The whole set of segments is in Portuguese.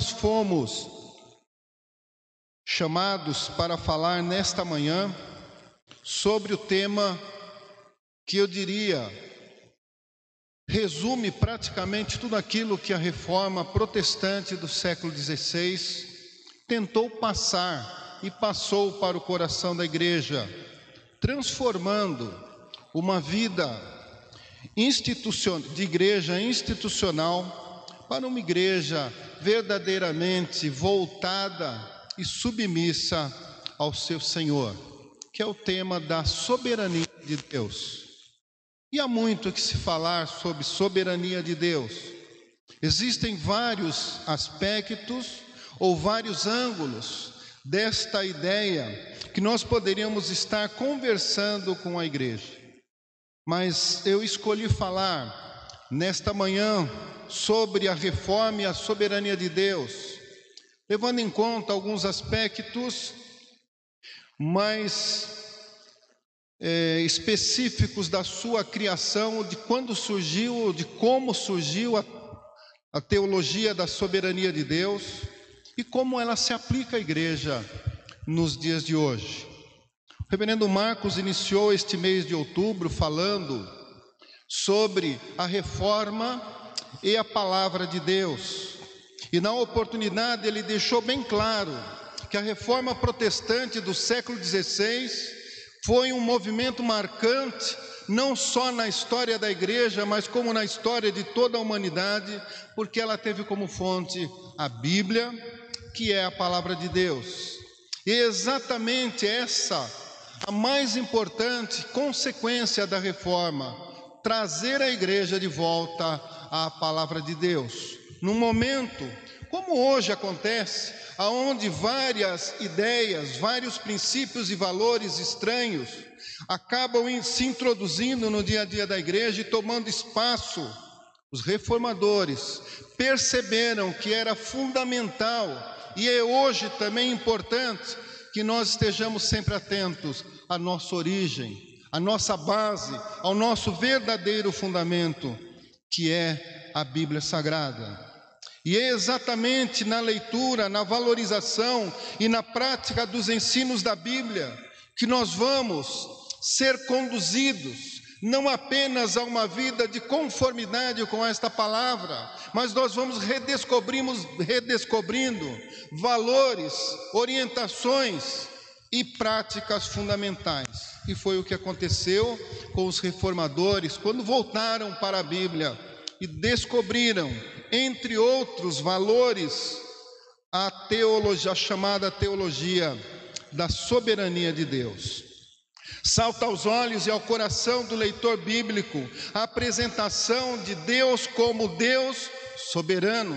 nós fomos chamados para falar nesta manhã sobre o tema que eu diria resume praticamente tudo aquilo que a reforma protestante do século XVI tentou passar e passou para o coração da igreja, transformando uma vida de igreja institucional para uma igreja verdadeiramente voltada e submissa ao seu Senhor, que é o tema da soberania de Deus. E há muito que se falar sobre soberania de Deus. Existem vários aspectos ou vários ângulos desta ideia que nós poderíamos estar conversando com a igreja. Mas eu escolhi falar nesta manhã sobre a reforma e a soberania de Deus, levando em conta alguns aspectos mais específicos da sua criação, de quando surgiu, de como surgiu a teologia da soberania de Deus e como ela se aplica à igreja nos dias de hoje. O reverendo Marcos iniciou este mês de outubro falando sobre a reforma e a palavra de Deus. E na oportunidade ele deixou bem claro que a reforma protestante do século XVI foi um movimento marcante, não só na história da igreja, mas como na história de toda a humanidade, porque ela teve como fonte a Bíblia, que é a palavra de Deus. E exatamente essa a mais importante consequência da reforma, trazer a igreja de volta à palavra de Deus. Num momento, como hoje acontece, aonde várias ideias, vários princípios e valores estranhos acabam se introduzindo no dia a dia da igreja e tomando espaço, os reformadores perceberam que era fundamental e é hoje também importante que nós estejamos sempre atentos à nossa origem, à nossa base, ao nosso verdadeiro fundamento, que é a Bíblia Sagrada. E é exatamente na leitura, na valorização e na prática dos ensinos da Bíblia que nós vamos ser conduzidos não apenas a uma vida de conformidade com esta palavra, mas nós vamos redescobrindo valores, orientações e práticas fundamentais. E foi o que aconteceu com os reformadores quando voltaram para a Bíblia e descobriram, entre outros valores, a chamada teologia da soberania de Deus. Salta aos olhos e ao coração do leitor bíblico a apresentação de Deus como Deus soberano.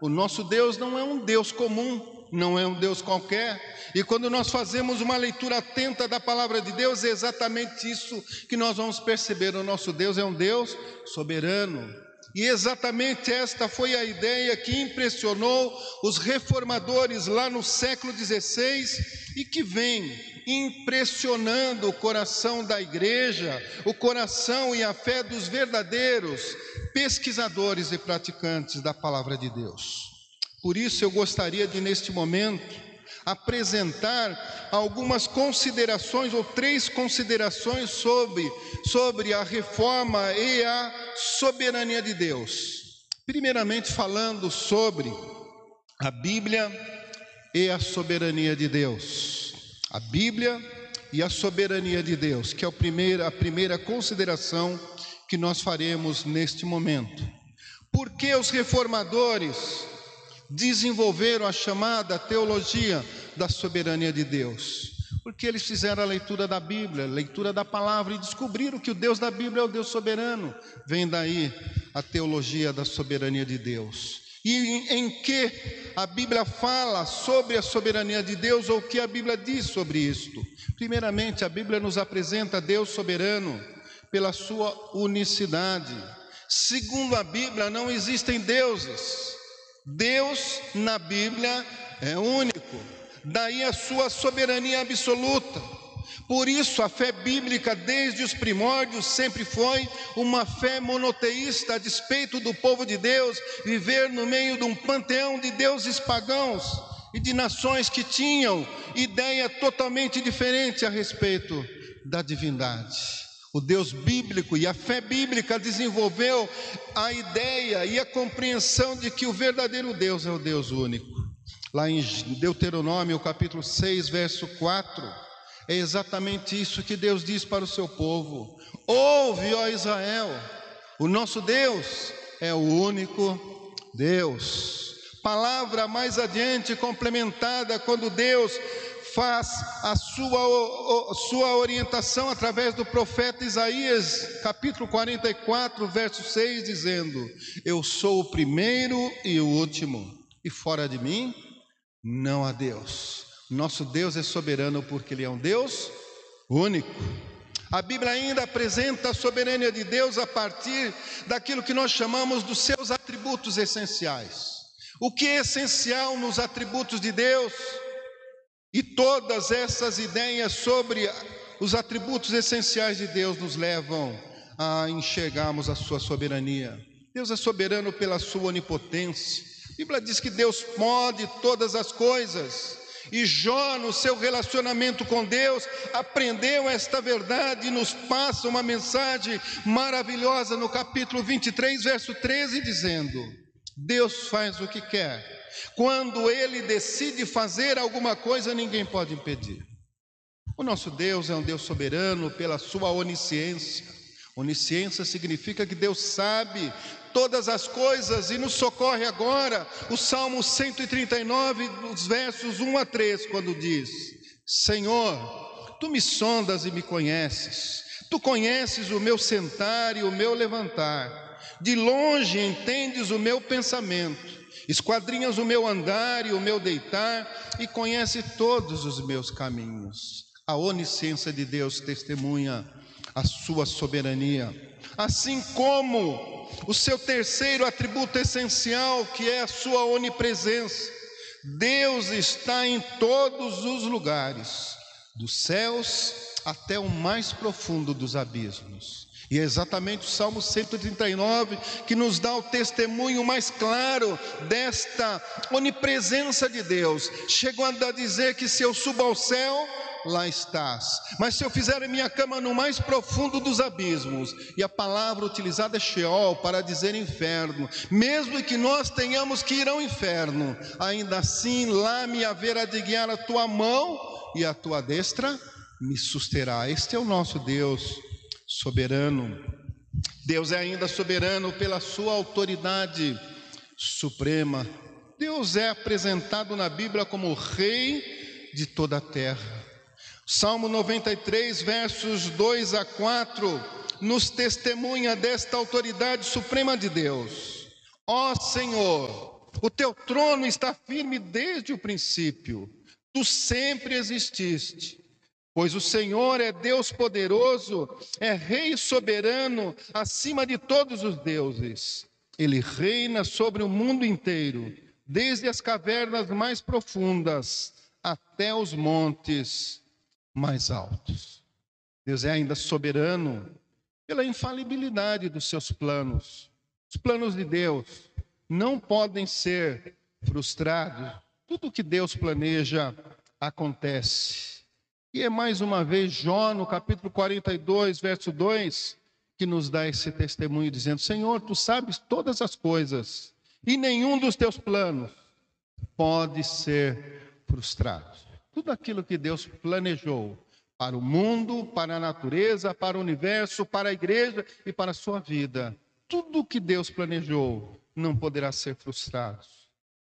O nosso Deus não é um Deus comum, não é um Deus qualquer. E quando nós fazemos uma leitura atenta da palavra de Deus, é exatamente isso que nós vamos perceber. O nosso Deus é um Deus soberano. E exatamente esta foi a ideia que impressionou os reformadores lá no século XVI e que vem impressionando o coração da igreja, o coração e a fé dos verdadeiros pesquisadores e praticantes da palavra de Deus. Por isso eu gostaria de, neste momento, apresentar algumas considerações ou 3 considerações sobre a reforma e a soberania de Deus. Primeiramente falando sobre a Bíblia e a soberania de Deus. A Bíblia e a soberania de Deus, que é a primeira consideração que nós faremos neste momento. Por que os reformadores desenvolveram a chamada teologia da soberania de Deus? Porque eles fizeram a leitura da Bíblia, a leitura da palavra e descobriram que o Deus da Bíblia é o Deus soberano. Vem daí a teologia da soberania de Deus. E em que a Bíblia fala sobre a soberania de Deus, ou o que a Bíblia diz sobre isto? Primeiramente, a Bíblia nos apresenta Deus soberano pela sua unicidade. Segundo a Bíblia, não existem deuses. Deus na Bíblia é único. Daí a sua soberania absoluta. Por isso, a fé bíblica, desde os primórdios, sempre foi uma fé monoteísta, a despeito do povo de Deus viver no meio de um panteão de deuses pagãos e de nações que tinham ideia totalmente diferente a respeito da divindade. O Deus bíblico e a fé bíblica desenvolveu a ideia e a compreensão de que o verdadeiro Deus é o Deus único. Lá em Deuteronômio, capítulo 6, verso 4, é exatamente isso que Deus diz para o seu povo: ouve, ó Israel, o nosso Deus é o único Deus. Palavra mais adiante complementada quando Deus faz a sua orientação através do profeta Isaías, capítulo 44, verso 6, dizendo: eu sou o primeiro e o último, e fora de mim não há Deus. Nosso Deus é soberano porque Ele é um Deus único. A Bíblia ainda apresenta a soberania de Deus a partir daquilo que nós chamamos dos seus atributos essenciais. O que é essencial nos atributos de Deus? E todas essas ideias sobre os atributos essenciais de Deus nos levam a enxergarmos a sua soberania. Deus é soberano pela sua onipotência. A Bíblia diz que Deus pode todas as coisas. E Jó, no seu relacionamento com Deus, aprendeu esta verdade e nos passa uma mensagem maravilhosa no capítulo 23, verso 13, dizendo: Deus faz o que quer. Quando Ele decide fazer alguma coisa, ninguém pode impedir. O nosso Deus é um Deus soberano pela sua onisciência. Onisciência significa que Deus sabe todas as coisas e nos socorre agora. O Salmo 139, os versos 1 a 3, quando diz: Senhor, Tu me sondas e me conheces. Tu conheces o meu sentar e o meu levantar. De longe entendes o meu pensamento. Esquadrinhas o meu andar e o meu deitar, e conhece todos os meus caminhos. A onisciência de Deus testemunha a sua soberania, assim como o seu terceiro atributo essencial, que é a sua onipresença. Deus está em todos os lugares, dos céus até o mais profundo dos abismos. E é exatamente o Salmo 139 que nos dá o testemunho mais claro desta onipresença de Deus, chegando a dizer que se eu subo ao céu, lá estás, mas se eu fizer a minha cama no mais profundo dos abismos, e a palavra utilizada é Sheol, para dizer inferno, mesmo que nós tenhamos que ir ao inferno, ainda assim lá me haverá de guiar a tua mão, e a tua destra me susterá. Este é o nosso Deus soberano. Deus é ainda soberano pela sua autoridade suprema. Deus é apresentado na Bíblia como o Rei de toda a terra. Salmo 93, versos 2 a 4, nos testemunha desta autoridade suprema de Deus. Ó Senhor, o teu trono está firme desde o princípio. Tu sempre exististe. Pois o Senhor é Deus poderoso, é Rei soberano acima de todos os deuses. Ele reina sobre o mundo inteiro, desde as cavernas mais profundas até os montes mais altos. Deus é ainda soberano pela infalibilidade dos seus planos. Os planos de Deus não podem ser frustrados. Tudo que Deus planeja acontece. E é mais uma vez Jó, no capítulo 42, verso 2, que nos dá esse testemunho, dizendo: Senhor, Tu sabes todas as coisas, e nenhum dos Teus planos pode ser frustrado. Tudo aquilo que Deus planejou para o mundo, para a natureza, para o universo, para a igreja e para a sua vida, tudo que Deus planejou não poderá ser frustrado.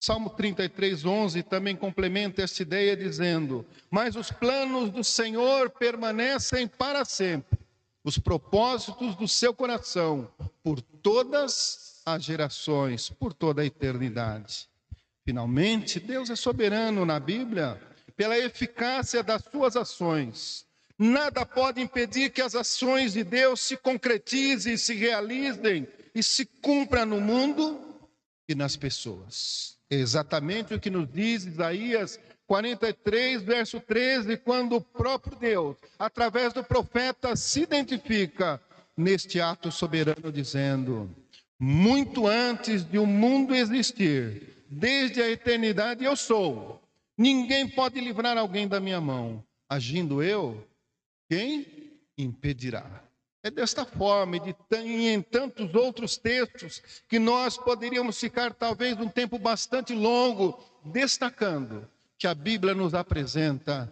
Salmo 33, 11 também complementa esta ideia dizendo: mas os planos do Senhor permanecem para sempre, os propósitos do seu coração, por todas as gerações, por toda a eternidade. Finalmente, Deus é soberano na Bíblia pela eficácia das suas ações. Nada pode impedir que as ações de Deus se concretizem, se realizem e se cumpram no mundo e nas pessoas. É exatamente o que nos diz Isaías 43, verso 13, quando o próprio Deus, através do profeta, se identifica neste ato soberano, dizendo: muito antes de o mundo existir, desde a eternidade eu sou. Ninguém pode livrar alguém da minha mão. Agindo eu, quem impedirá? É desta forma e em tantos outros textos que nós poderíamos ficar talvez um tempo bastante longo destacando que a Bíblia nos apresenta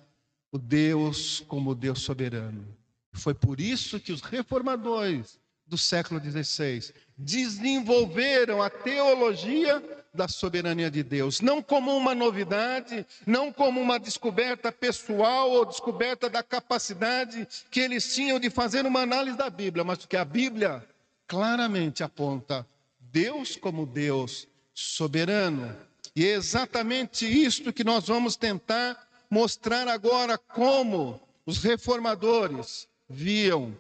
o Deus como Deus soberano. Foi por isso que os reformadores do século XVI desenvolveram a teologia da soberania de Deus, não como uma novidade, não como uma descoberta pessoal ou descoberta da capacidade que eles tinham de fazer uma análise da Bíblia, mas porque a Bíblia claramente aponta Deus como Deus soberano. E é exatamente isto que nós vamos tentar mostrar agora, como os reformadores viam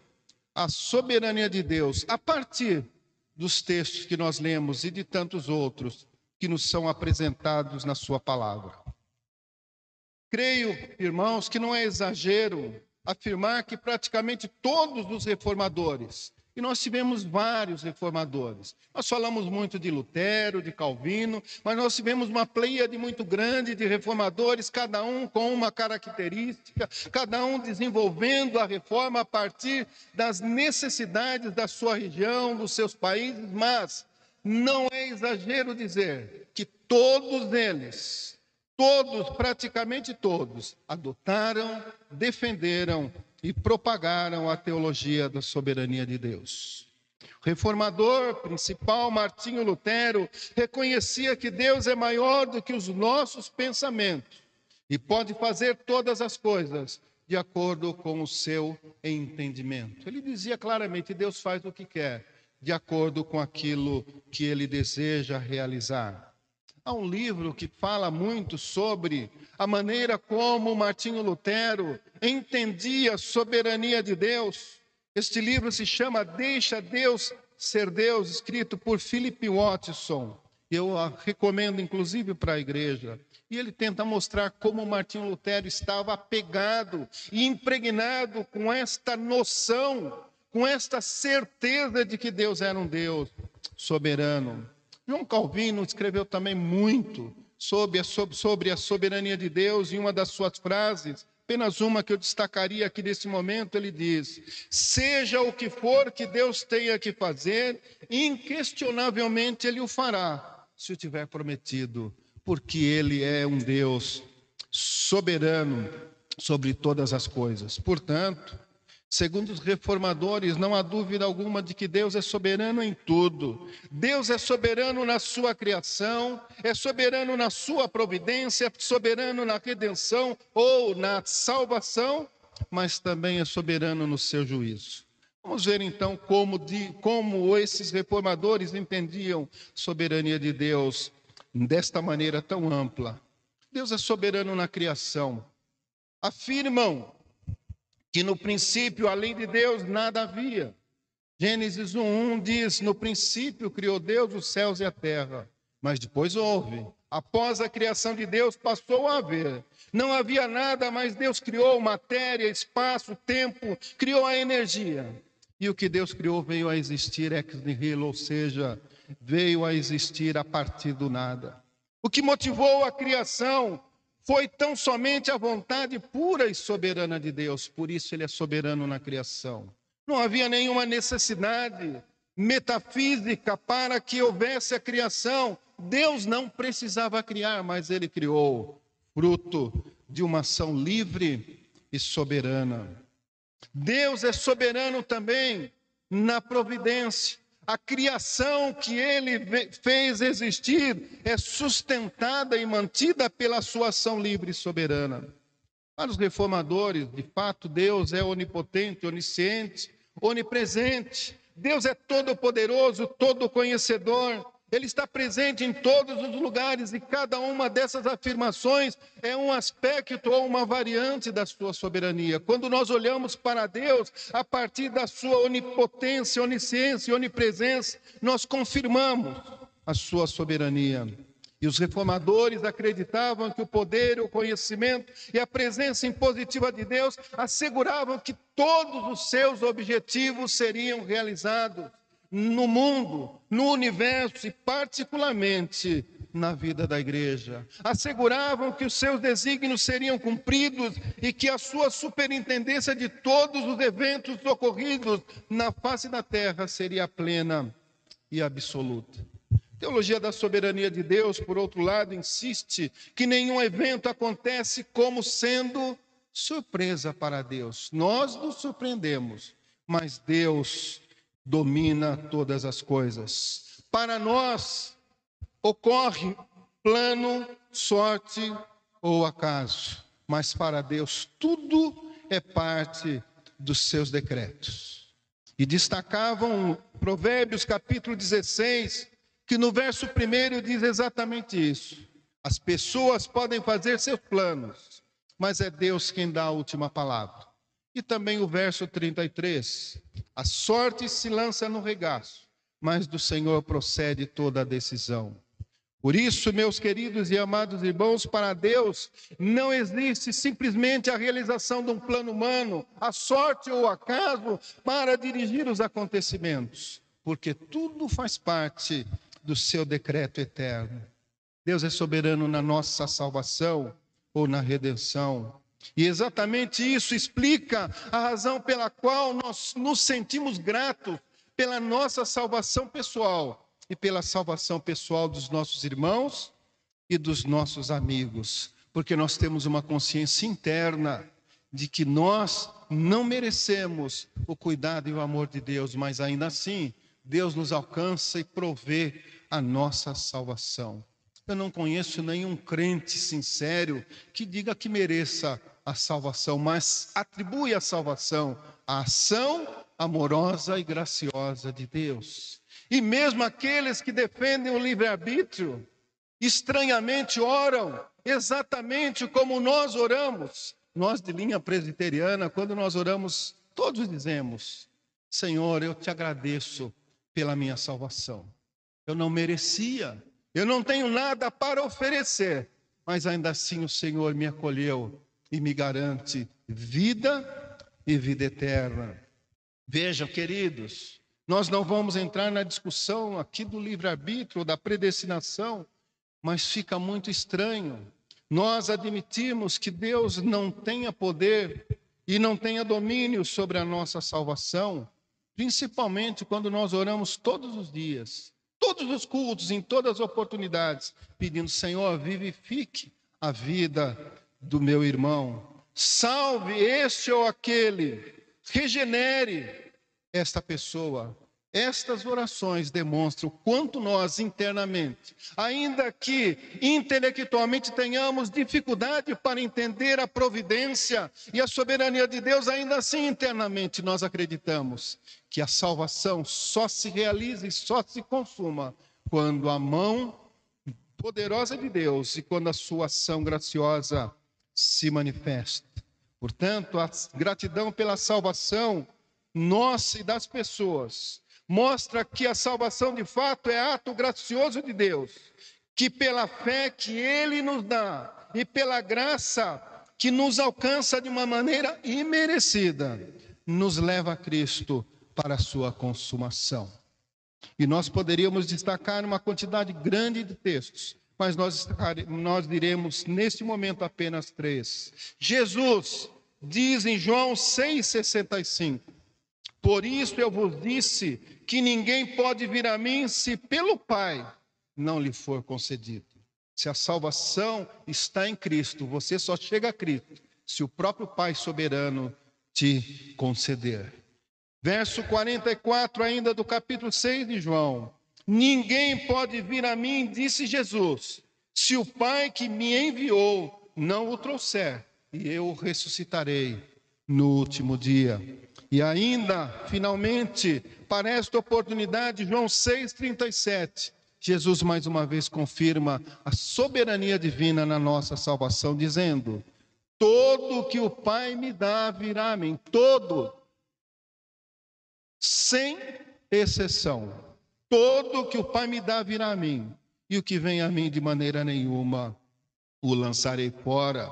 a soberania de Deus a partir dos textos que nós lemos e de tantos outros que nos são apresentados na sua palavra. Creio, irmãos, que não é exagero afirmar que praticamente todos os reformadores, e nós tivemos vários reformadores, nós falamos muito de Lutero, de Calvino, mas nós tivemos uma pleiade muito grande de reformadores, cada um com uma característica, cada um desenvolvendo a reforma a partir das necessidades da sua região, dos seus países, mas não é exagero dizer que todos eles, praticamente todos, adotaram, defenderam e propagaram a teologia da soberania de Deus. O reformador principal, Martinho Lutero, reconhecia que Deus é maior do que os nossos pensamentos e pode fazer todas as coisas de acordo com o seu entendimento. Ele dizia claramente: Deus faz o que quer, de acordo com aquilo que ele deseja realizar. Há um livro que fala muito sobre a maneira como Martinho Lutero entendia a soberania de Deus. Este livro se chama Deixa Deus Ser Deus, escrito por Philip Watson. Eu recomendo, inclusive, para a igreja. E ele tenta mostrar como Martinho Lutero estava apegado e impregnado com esta noção, com esta certeza de que Deus era um Deus soberano. João Calvino escreveu também muito sobre a soberania de Deus, e uma das suas frases, apenas uma que eu destacaria aqui nesse momento, ele diz: seja o que for que Deus tenha que fazer, inquestionavelmente Ele o fará, se o tiver prometido, porque Ele é um Deus soberano sobre todas as coisas. Portanto, segundo os reformadores, não há dúvida alguma de que Deus é soberano em tudo. Deus é soberano na sua criação, é soberano na sua providência, é soberano na redenção ou na salvação, mas também é soberano no seu juízo. Vamos ver então como esses reformadores entendiam a soberania de Deus desta maneira tão ampla. Deus é soberano na criação. Afirmam que no princípio, além de Deus, nada havia. Gênesis 1:1 diz: no princípio criou Deus os céus e a terra. Mas depois houve. Após a criação de Deus, passou a haver. Não havia nada, mas Deus criou matéria, espaço, tempo, criou a energia. E o que Deus criou veio a existir ex nihilo, ou seja, veio a existir a partir do nada. O que motivou a criação foi tão somente a vontade pura e soberana de Deus. Por isso Ele é soberano na criação. Não havia nenhuma necessidade metafísica para que houvesse a criação. Deus não precisava criar, mas Ele criou, fruto de uma ação livre e soberana. Deus é soberano também na providência. A criação que Ele fez existir é sustentada e mantida pela sua ação livre e soberana. Para os reformadores, de fato, Deus é onipotente, onisciente, onipresente. Deus é todo-poderoso, todo-conhecedor. Ele está presente em todos os lugares, e cada uma dessas afirmações é um aspecto ou uma variante da sua soberania. Quando nós olhamos para Deus a partir da sua onipotência, onisciência e onipresença, nós confirmamos a sua soberania. E os reformadores acreditavam que o poder, o conhecimento e a presença impositiva de Deus asseguravam que todos os seus objetivos seriam realizados no mundo, no universo e particularmente na vida da igreja. Asseguravam que os seus desígnios seriam cumpridos e que a sua superintendência de todos os eventos ocorridos na face da terra seria plena e absoluta. A teologia da soberania de Deus, por outro lado, insiste que nenhum evento acontece como sendo surpresa para Deus. Nós nos surpreendemos, mas Deus domina todas as coisas. Para nós, ocorre plano, sorte ou acaso, mas para Deus tudo é parte dos seus decretos. E destacavam Provérbios capítulo 16, que no verso 1 diz exatamente isso. As pessoas podem fazer seus planos, mas é Deus quem dá a última palavra. E também o verso 33, a sorte se lança no regaço, mas do Senhor procede toda a decisão. Por isso, meus queridos e amados irmãos, para Deus não existe simplesmente a realização de um plano humano, a sorte ou o acaso para dirigir os acontecimentos, porque tudo faz parte do seu decreto eterno. Deus é soberano na nossa salvação ou na redenção. E exatamente isso explica a razão pela qual nós nos sentimos gratos pela nossa salvação pessoal e pela salvação pessoal dos nossos irmãos e dos nossos amigos, porque nós temos uma consciência interna de que nós não merecemos o cuidado e o amor de Deus, mas ainda assim, Deus nos alcança e provê a nossa salvação. Eu não conheço nenhum crente sincero que diga que mereça a salvação, mas atribui a salvação à ação amorosa e graciosa de Deus. E mesmo aqueles que defendem o livre-arbítrio, estranhamente oram exatamente como nós oramos. Nós de linha presbiteriana, quando nós oramos, todos dizemos: Senhor, eu te agradeço pela minha salvação. Eu não merecia, eu não tenho nada para oferecer, mas ainda assim o Senhor me acolheu e me garante vida e vida eterna. Vejam, queridos, nós não vamos entrar na discussão aqui do livre-arbítrio, da predestinação, mas fica muito estranho nós admitirmos que Deus não tenha poder e não tenha domínio sobre a nossa salvação, principalmente quando nós oramos todos os dias, todos os cultos, em todas as oportunidades, pedindo: Senhor, vivifique a vida do meu irmão, salve este ou aquele, regenere esta pessoa. Estas orações demonstram quanto nós internamente, ainda que intelectualmente tenhamos dificuldade para entender a providência e a soberania de Deus, ainda assim internamente nós acreditamos que a salvação só se realiza e só se consuma quando a mão poderosa de Deus e quando a sua ação graciosa se manifesta. Portanto, a gratidão pela salvação nossa e das pessoas mostra que a salvação de fato é ato gracioso de Deus, que pela fé que Ele nos dá e pela graça que nos alcança de uma maneira imerecida, nos leva a Cristo para a sua consumação. E nós poderíamos destacar uma quantidade grande de textos, mas nós diremos neste momento apenas 3. Jesus diz em João 6,65: por isso eu vos disse que ninguém pode vir a mim se pelo Pai não lhe for concedido. Se a salvação está em Cristo, você só chega a Cristo se o próprio Pai soberano te conceder. Verso 44 ainda do capítulo 6 de João: ninguém pode vir a mim, disse Jesus, se o Pai que me enviou não o trouxer, e eu o ressuscitarei no último dia. E ainda, finalmente, para esta oportunidade, João 6,37, Jesus mais uma vez confirma a soberania divina na nossa salvação, dizendo: todo o que o Pai me dá virá a mim, todo, sem exceção. Todo o que o Pai me dá virá a mim, e o que vem a mim de maneira nenhuma o lançarei fora.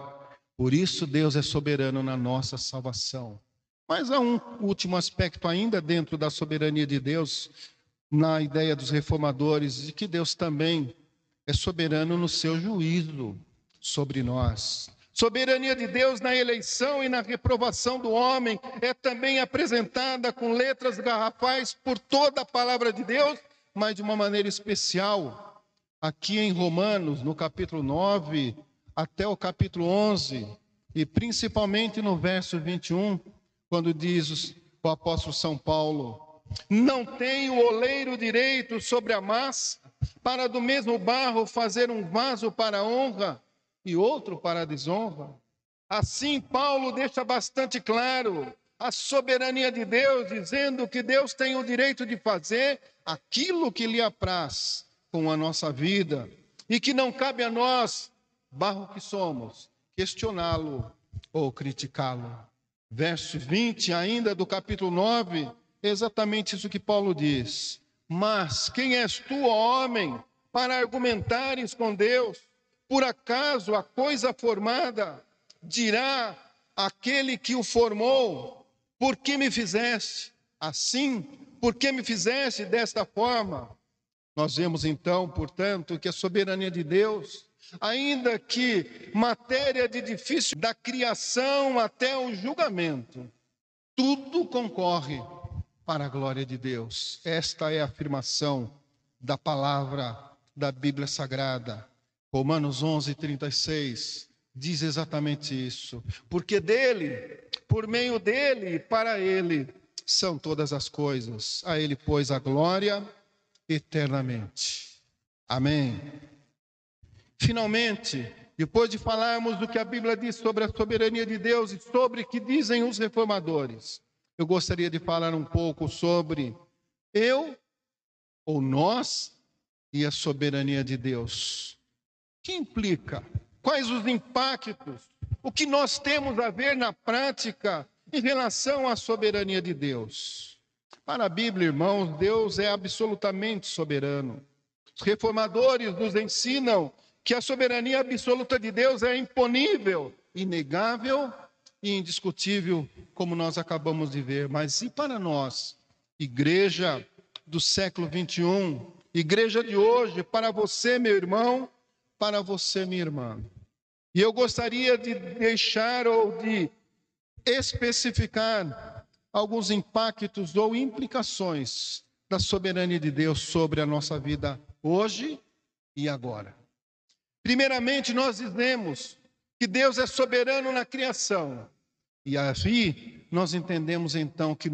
Por isso Deus é soberano na nossa salvação. Mas há um último aspecto ainda dentro da soberania de Deus, na ideia dos reformadores, de que Deus também é soberano no seu juízo sobre nós. Soberania de Deus na eleição e na reprovação do homem é também apresentada com letras garrafais por toda a palavra de Deus, mas de uma maneira especial, aqui em Romanos, no capítulo 9, até o capítulo 11, e principalmente no verso 21, quando diz o apóstolo São Paulo: não tem o oleiro direito sobre a massa, para do mesmo barro fazer um vaso para a honra e outro para a desonra. Assim, Paulo deixa bastante claro a soberania de Deus, dizendo que Deus tem o direito de fazer aquilo que lhe apraz com a nossa vida, e que não cabe a nós, barro que somos, questioná-lo ou criticá-lo. Verso 20, ainda do capítulo 9, é exatamente isso que Paulo diz: mas quem és tu, ó homem, para argumentares com Deus? Por acaso a coisa formada dirá aquele que o formou: por que me fizeste assim? Por que me fizeste desta forma? Nós vemos então, portanto, que a soberania de Deus, ainda que matéria de difícil, da criação até o julgamento, tudo concorre para a glória de Deus. Esta é a afirmação da palavra da Bíblia Sagrada. Romanos 11:36 diz exatamente isso. Porque dele, por meio dele e para ele são todas as coisas. A ele, pois, a glória eternamente. Amém. Finalmente, depois de falarmos do que a Bíblia diz sobre a soberania de Deus e sobre o que dizem os reformadores, eu gostaria de falar um pouco sobre eu ou nós e a soberania de Deus. O que implica? Quais os impactos? O que nós temos a ver na prática em relação à soberania de Deus? Para a Bíblia, irmãos, Deus é absolutamente soberano. Os reformadores nos ensinam que a soberania absoluta de Deus é imponível, inegável e indiscutível, como nós acabamos de ver. Mas e para nós, igreja do século 21, igreja de hoje, para você, meu irmão, para você, minha irmã? E eu gostaria de deixar ou de especificar alguns impactos ou implicações da soberania de Deus sobre a nossa vida hoje e agora. Primeiramente, nós dizemos que Deus é soberano na criação. E aí nós entendemos então que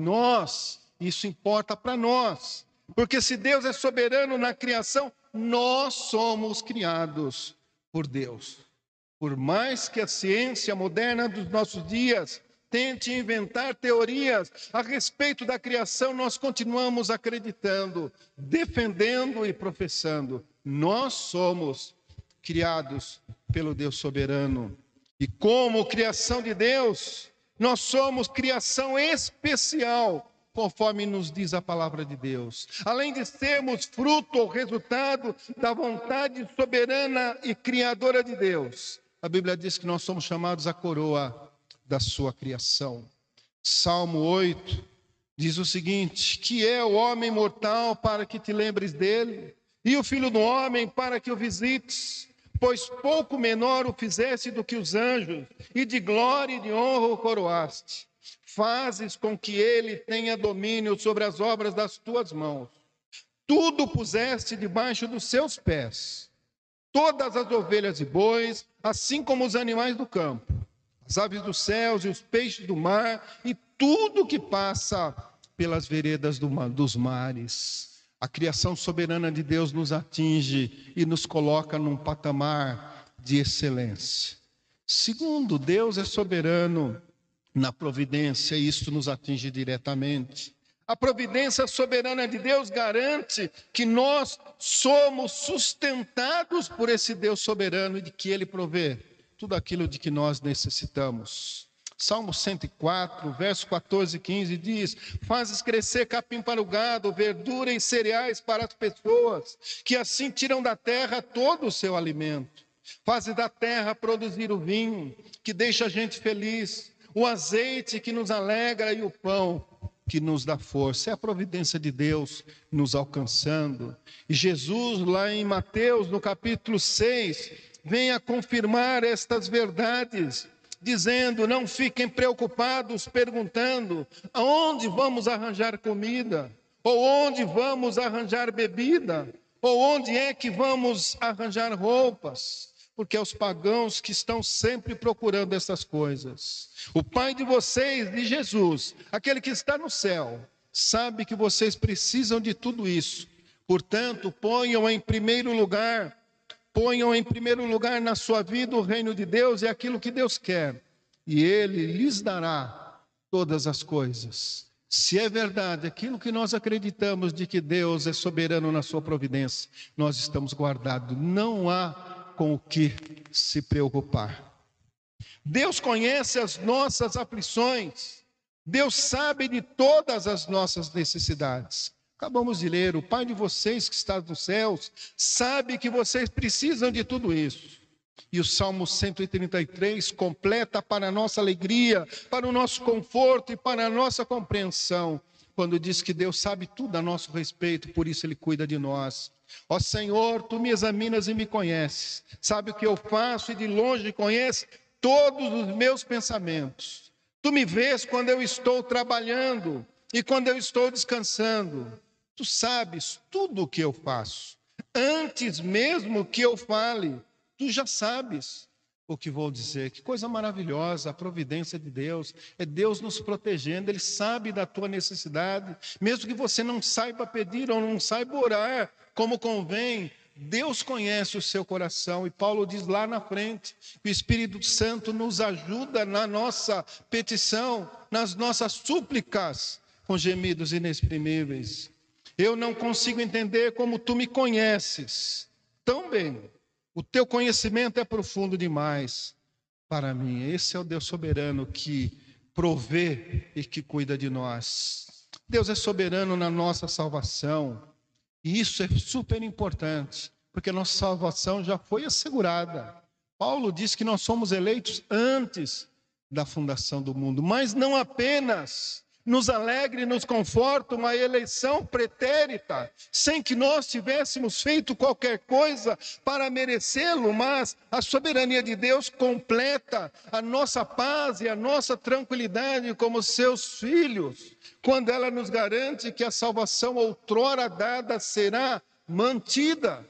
isso importa para nós. Porque se Deus é soberano na criação, nós somos criados por Deus. Por mais que a ciência moderna dos nossos dias tente inventar teorias a respeito da criação, nós continuamos acreditando, defendendo e professando: nós somos criados pelo Deus soberano. E como criação de Deus, nós somos criação especial, conforme nos diz a palavra de Deus. Além de sermos fruto ou resultado da vontade soberana e criadora de Deus, a Bíblia diz que nós somos chamados à coroa da sua criação. Salmo 8 diz o seguinte: que é o homem mortal para que te lembres dele, e o filho do homem para que o visites? Pois pouco menor o fizeste do que os anjos, e de glória e de honra o coroaste. Fazes com que ele tenha domínio sobre as obras das tuas mãos. Tudo puseste debaixo dos seus pés. Todas as ovelhas e bois, assim como os animais do campo, as aves dos céus e os peixes do mar, e tudo que passa pelas veredas dos mares. A criação soberana de Deus nos atinge e nos coloca num patamar de excelência. Segundo, Deus é soberano na providência, e isto nos atinge diretamente. A providência soberana de Deus garante que nós somos sustentados por esse Deus soberano e de que Ele provê tudo aquilo de que nós necessitamos. Salmo 104, verso 14 e 15 diz: fazes crescer capim para o gado, verdura e cereais para as pessoas, que assim tiram da terra todo o seu alimento. Fazes da terra produzir o vinho, que deixa a gente feliz, o azeite que nos alegra e o pão que nos dá força. É a providência de Deus nos alcançando. E Jesus, lá em Mateus, no capítulo 6, vem a confirmar estas verdades, dizendo: não fiquem preocupados perguntando aonde vamos arranjar comida, ou onde vamos arranjar bebida, ou onde é que vamos arranjar roupas, porque é os pagãos que estão sempre procurando essas coisas. O Pai de vocês, de Jesus, aquele que está no céu, sabe que vocês precisam de tudo isso. Portanto, ponham em primeiro lugar na sua vida o reino de Deus e aquilo que Deus quer, e Ele lhes dará todas as coisas. Se é verdade aquilo que nós acreditamos de que Deus é soberano na sua providência, nós estamos guardados, não há com o que se preocupar. Deus conhece as nossas aflições, Deus sabe de todas as nossas necessidades. Acabamos de ler: o Pai de vocês que está nos céus sabe que vocês precisam de tudo isso. E o Salmo 133 completa para a nossa alegria, para o nosso conforto e para a nossa compreensão, quando diz que Deus sabe tudo a nosso respeito, por isso Ele cuida de nós. Ó Senhor, Tu me examinas e me conheces, sabe o que eu faço e de longe conheces todos os meus pensamentos. Tu me vês quando eu estou trabalhando e quando eu estou descansando. Tu sabes tudo o que eu faço. Antes mesmo que eu fale, Tu já sabes o que vou dizer. Que coisa maravilhosa a providência de Deus. É Deus nos protegendo, Ele sabe da tua necessidade. Mesmo que você não saiba pedir ou não saiba orar como convém, Deus conhece o seu coração. E Paulo diz lá na frente que o Espírito Santo nos ajuda na nossa petição, nas nossas súplicas, com gemidos inexprimíveis. Eu não consigo entender como Tu me conheces tão bem. O Teu conhecimento é profundo demais para mim. Esse é o Deus soberano que provê e que cuida de nós. Deus é soberano na nossa salvação. E isso é super importante, porque a nossa salvação já foi assegurada. Paulo diz que nós somos eleitos antes da fundação do mundo, mas não apenas nos alegra e nos conforta uma eleição pretérita, sem que nós tivéssemos feito qualquer coisa para merecê-lo, mas a soberania de Deus completa a nossa paz e a nossa tranquilidade como seus filhos, quando ela nos garante que a salvação outrora dada será mantida.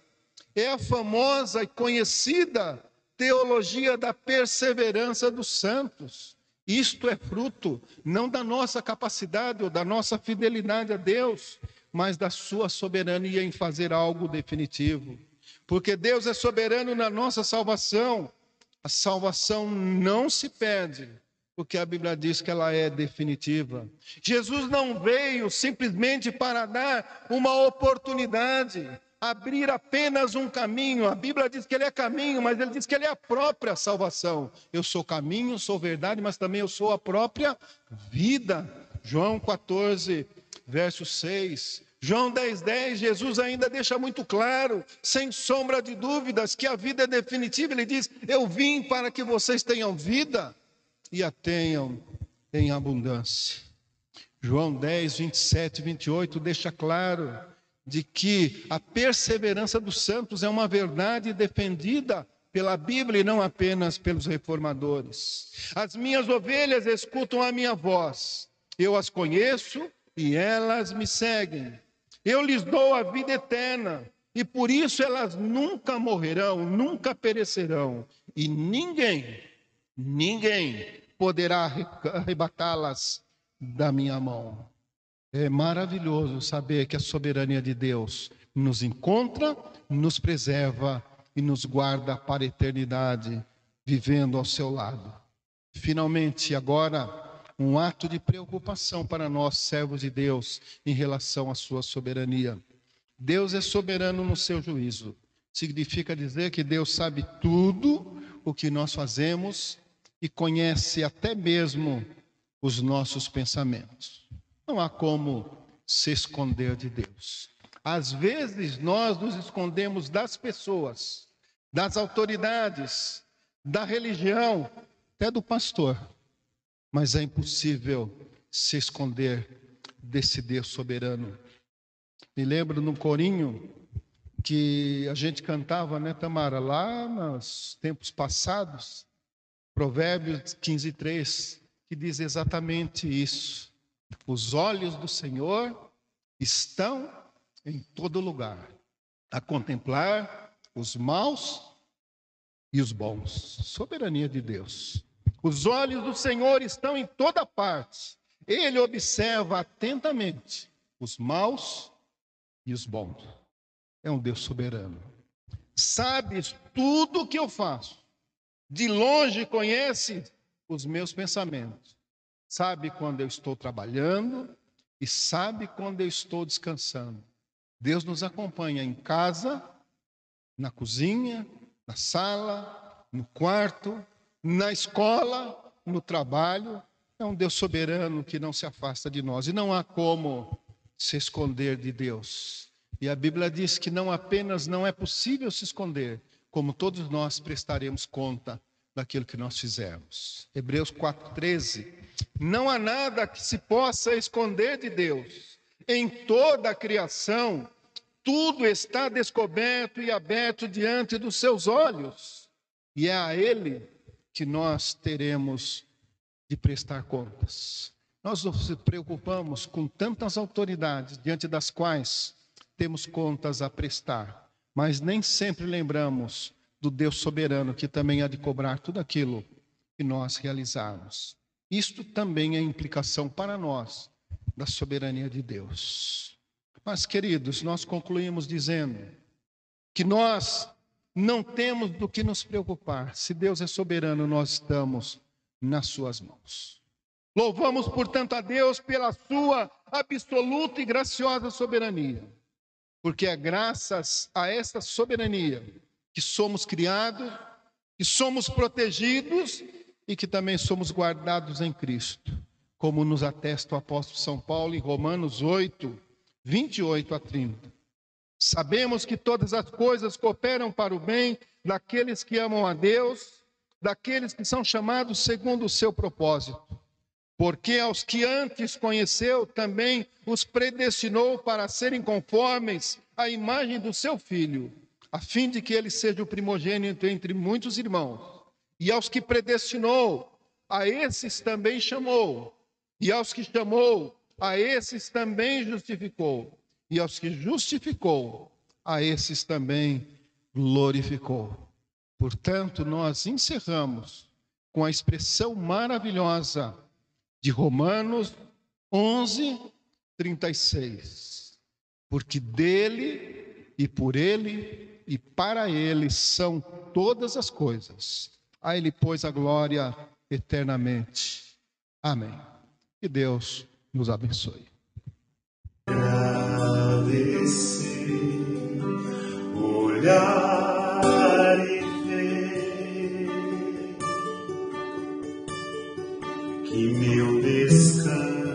É a famosa e conhecida teologia da perseverança dos santos. Isto é fruto não da nossa capacidade ou da nossa fidelidade a Deus, mas da sua soberania em fazer algo definitivo. Porque Deus é soberano na nossa salvação. A salvação não se perde, porque a Bíblia diz que ela é definitiva. Jesus não veio simplesmente para dar uma oportunidade, abrir apenas um caminho. A Bíblia diz que Ele é caminho, mas Ele diz que Ele é a própria salvação. Eu sou caminho, sou verdade, mas também eu sou a própria vida. João 14, verso 6. João 10:10, Jesus ainda deixa muito claro, sem sombra de dúvidas, que a vida é definitiva. Ele diz: eu vim para que vocês tenham vida e a tenham em abundância. João 10, 27 e 28 deixa claro de que a perseverança dos santos é uma verdade defendida pela Bíblia e não apenas pelos reformadores. As minhas ovelhas escutam a minha voz, eu as conheço e elas me seguem. Eu lhes dou a vida eterna e por isso elas nunca morrerão, nunca perecerão, e ninguém poderá arrebatá-las da minha mão. É maravilhoso saber que a soberania de Deus nos encontra, nos preserva e nos guarda para a eternidade, vivendo ao seu lado. Finalmente, agora, um ato de preocupação para nós, servos de Deus, em relação à sua soberania. Deus é soberano no seu juízo. Significa dizer que Deus sabe tudo o que nós fazemos e conhece até mesmo os nossos pensamentos. Não há como se esconder de Deus. Às vezes nós nos escondemos das pessoas, das autoridades, da religião, até do pastor. Mas é impossível se esconder desse Deus soberano. Me lembro num corinho que a gente cantava, né, Tamara, lá nos tempos passados, Provérbios 15:3, que diz exatamente isso. Os olhos do Senhor estão em todo lugar, a contemplar os maus e os bons. Soberania de Deus. Os olhos do Senhor estão em toda parte. Ele observa atentamente os maus e os bons. É um Deus soberano. Sabes tudo o que eu faço. De longe conhece os meus pensamentos. Sabe quando eu estou trabalhando e sabe quando eu estou descansando. Deus nos acompanha em casa, na cozinha, na sala, no quarto, na escola, no trabalho. É um Deus soberano que não se afasta de nós. E não há como se esconder de Deus. E a Bíblia diz que não apenas não é possível se esconder, como todos nós prestaremos conta daquilo que nós fizemos. Hebreus 4:13. Não há nada que se possa esconder de Deus. Em toda a criação, tudo está descoberto e aberto diante dos seus olhos. E é a Ele que nós teremos de prestar contas. Nós nos preocupamos com tantas autoridades diante das quais temos contas a prestar, mas nem sempre lembramos do Deus soberano que também há de cobrar tudo aquilo que nós realizarmos. Isto também é implicação para nós da soberania de Deus. Mas, queridos, nós concluímos dizendo que nós não temos do que nos preocupar. Se Deus é soberano, nós estamos nas suas mãos. Louvamos, portanto, a Deus pela sua absoluta e graciosa soberania, porque é graças a esta soberania que somos criados, que somos protegidos e que também somos guardados em Cristo, como nos atesta o apóstolo São Paulo em Romanos 8, 28 a 30. Sabemos que todas as coisas cooperam para o bem daqueles que amam a Deus, daqueles que são chamados segundo o seu propósito. Porque aos que antes conheceu, também os predestinou para serem conformes à imagem do seu Filho, a fim de que ele seja o primogênito entre muitos irmãos. E aos que predestinou, a esses também chamou. E aos que chamou, a esses também justificou. E aos que justificou, a esses também glorificou. Portanto, nós encerramos com a expressão maravilhosa de Romanos 11, 36. Porque dele e por ele e para ele são todas as coisas. A ele, pois, a glória eternamente. Amém. Que Deus nos abençoe. Agradecer, olhar e ver que meu descanso